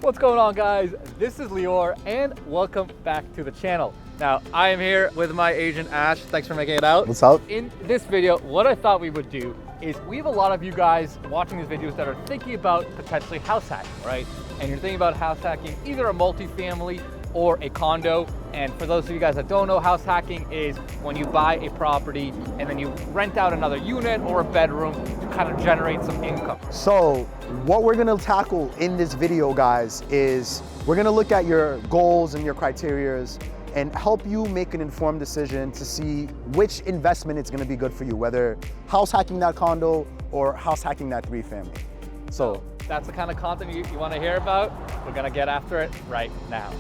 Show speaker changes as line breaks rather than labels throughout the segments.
What's going on, guys? This is Lior and welcome back to the channel. Now, I am here with my agent Ash. Thanks for making it out.
What's up?
In this video, what I thought we would do is we have a lot of you guys watching these videos that are thinking about potentially house hacking, right? And you're thinking about house hacking either a multifamily or a condo. And for those of you guys that don't know, house hacking is when you buy a property and then you rent out another unit or a bedroom to kind of generate some income.
So what we're gonna tackle in this video, guys, is we're gonna look at your goals and your criterias and help you make an informed decision to see which investment is gonna be good for you, whether house hacking that condo or house hacking that 3-family. So
that's the kind of content you wanna hear about. We're gonna get after it right now.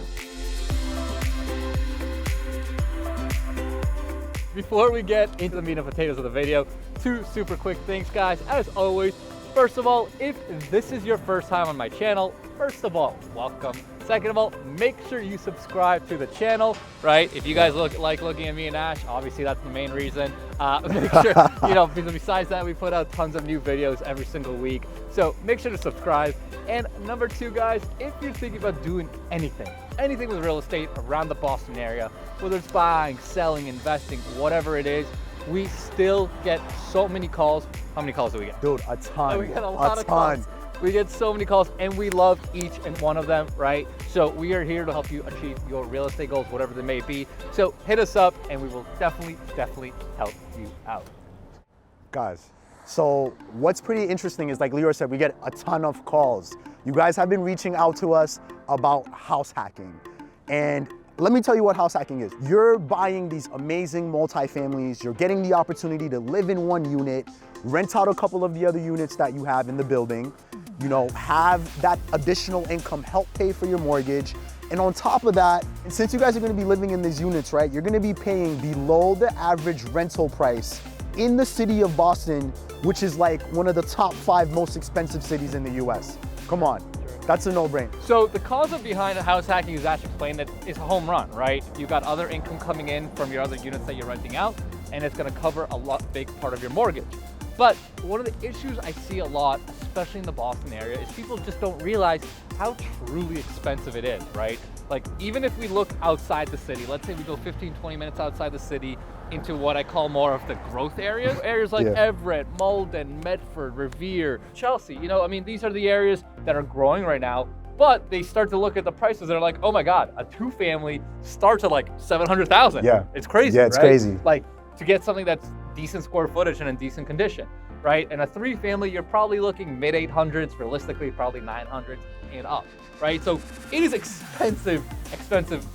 Before we get into the meat and potatoes of the video, two super quick things, guys. As always, first of all, if this is your first time on my channel, first of all, welcome. Second of all, make sure you subscribe to the channel, right? If you guys like looking at me and Ash, obviously that's the main reason. Make sure, besides that, we put out tons of new videos every single week. So make sure to subscribe. And number two, guys, if you're thinking about doing anything with real estate around the Boston area, whether it's buying, selling, investing, whatever it is, we still get so many calls. How many calls do we get?
dude, a ton.
We get a lot of calls. We get so many calls and we love each and one of them, right? So we are here to help you achieve your real estate goals, whatever they may be. So hit us up and we will definitely help you out.
Guys, so what's pretty interesting is, like Lior said, we get a ton of calls. You guys have been reaching out to us about house hacking. And let me tell you what house hacking is. You're buying these amazing multifamilies. You're getting the opportunity to live in one unit, rent out a couple of the other units that you have in the building, have that additional income help pay for your mortgage. And on top of that, since you guys are gonna be living in these units, right, you're gonna be paying below the average rental price in the city of Boston, which is like one of the top 5 most expensive cities in the US. Come on, that's a no-brainer.
So the concept behind house hacking is actually explained that it's a home run, right? You've got other income coming in from your other units that you're renting out, and it's gonna cover a big part of your mortgage. But one of the issues I see a lot, especially in the Boston area, is people just don't realize how truly expensive it is, right? Like, even if we look outside the city, let's say we go 15-20 minutes outside the city into what I call more of the growth areas, areas like Everett, Malden, Medford, Revere, Chelsea, these are the areas that are growing right now. But they start to look at the prices, they're like, oh my God, a 2-family starts at like 700,000.
Yeah.
It's crazy,
Yeah, it's
right?
crazy.
Like, to get something that's decent square footage and in decent condition, right? And a 3-family, you're probably looking mid 800s, realistically probably 900s and up, right? So it is expensive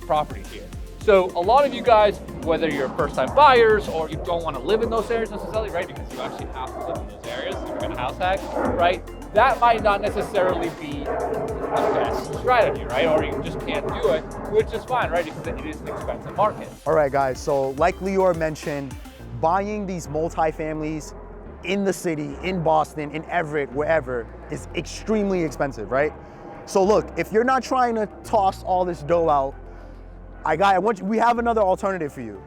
property here. So a lot of you guys, whether you're first-time buyers or you don't want to live in those areas necessarily, right? Because you actually have to live in those areas if you're going to house hack, right? That might not necessarily be the best strategy, right? Or you just can't do it, which is fine, right? Because it is an expensive market.
All right, guys, so like Lior mentioned, buying these multifamilies in the city, in Boston, in Everett, wherever, is extremely expensive, right? So look, if you're not trying to toss all this dough out, we have another alternative for you.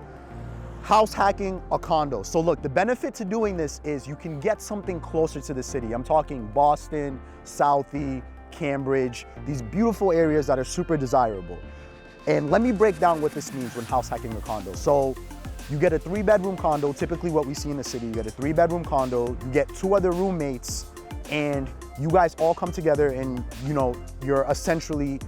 House hacking a condo. So look, the benefit to doing this is you can get something closer to the city. I'm talking Boston, Southie, Cambridge, these beautiful areas that are super desirable. And let me break down what this means when house hacking a condo. So you get a 3-bedroom condo, typically what we see in the city. You get a 3-bedroom condo, you get 2 other roommates, and you guys all come together and you're essentially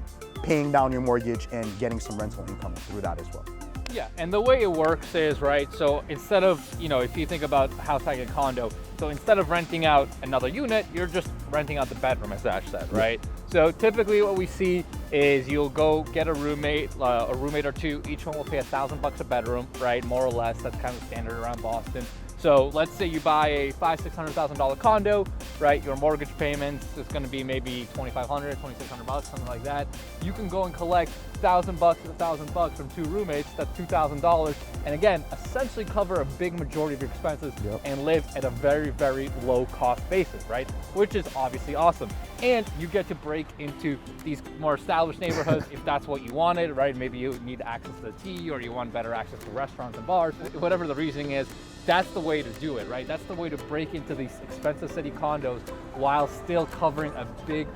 paying down your mortgage and getting some rental income through that as well.
Yeah, and the way it works is, right, so instead of, if you think about house hacking a condo, so instead of renting out another unit, you're just renting out the bedroom, as Ash said, right? So typically what we see is you'll go get a roommate or two, each one will pay $1,000 a bedroom, right, more or less. That's kind of standard around Boston. So let's say you buy a $500,000-$600,000 condo, right? Your mortgage payments is going to be maybe $2,500, $2,600, something like that. You can go and collect $1,000 from 2 roommates. That's $2,000, and again, essentially cover a big majority of your expenses and live at a very, very low cost basis, right? Which is obviously awesome. And you get to break into these more established neighborhoods if that's what you wanted, right? Maybe you need access to the T, or you want better access to restaurants and bars, whatever the reasoning is. that's the way to do it, right? That's the way to break into these expensive city condos while still covering a big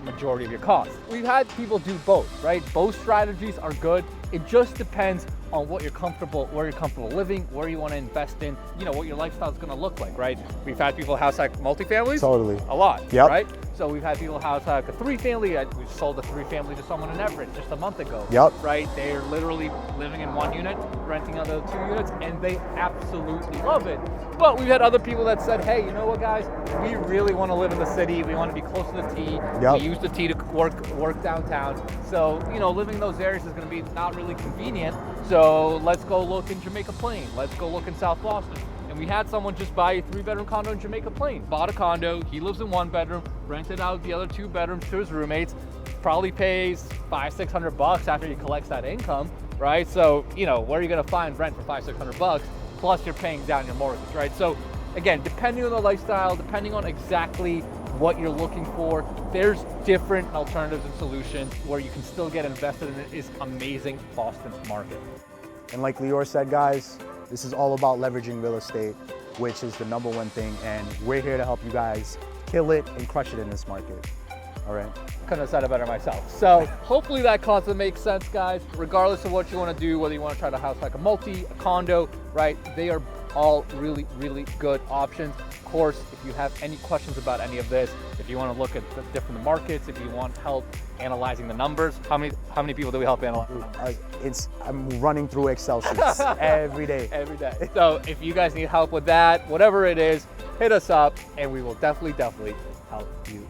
majority of your costs. We've had people do both, right? Both strategies are good. It just depends on what you're comfortable, where you're comfortable living, where you want to invest in, you know, what your lifestyle is going to look like, right? We've had people house hack multifamilies.
Totally.
A lot,
Yep.
right? So we've had people house hack a 3-family. We sold a 3-family to someone in Everett just a month ago.
Yep.
Right? They're literally living in 1 unit, renting out the 2 units, and they absolutely love it. But we've had other people that said, hey, you know what, guys? We really want to live in the city. We want to be close to the T.
Yep.
We use the T to work downtown. So, you know, living in those areas is going to be not really convenient. So let's go look in Jamaica Plain. Let's go look in South Boston. And we had someone just buy a 3-bedroom condo in Jamaica Plain. Bought a condo, he lives in 1 bedroom, rented out the other 2 bedrooms to his roommates, probably pays $500-600 after he collects that income, right? So, you know, where are you gonna find rent for $500-600? Plus you're paying down your mortgage, right? So again, depending on the lifestyle, depending on exactly what you're looking for, there's different alternatives and solutions where you can still get invested in this amazing Boston market.
And like Lior said, guys, this is all about leveraging real estate, which is the #1 thing, and we're here to help you guys kill it and crush it in this market. All right.
Couldn't have said it better myself. So hopefully that concept makes sense, guys. Regardless of what you want to do, whether you want to try to house like a multi, a condo, right? They are all really good options. Of course, if you have any questions about any of this, if you want to look at the different markets, if you want help analyzing the numbers, how many people do we help analyze?
I'm running through Excel sheets every day.
Every day. So if you guys need help with that, whatever it is, hit us up and we will definitely help you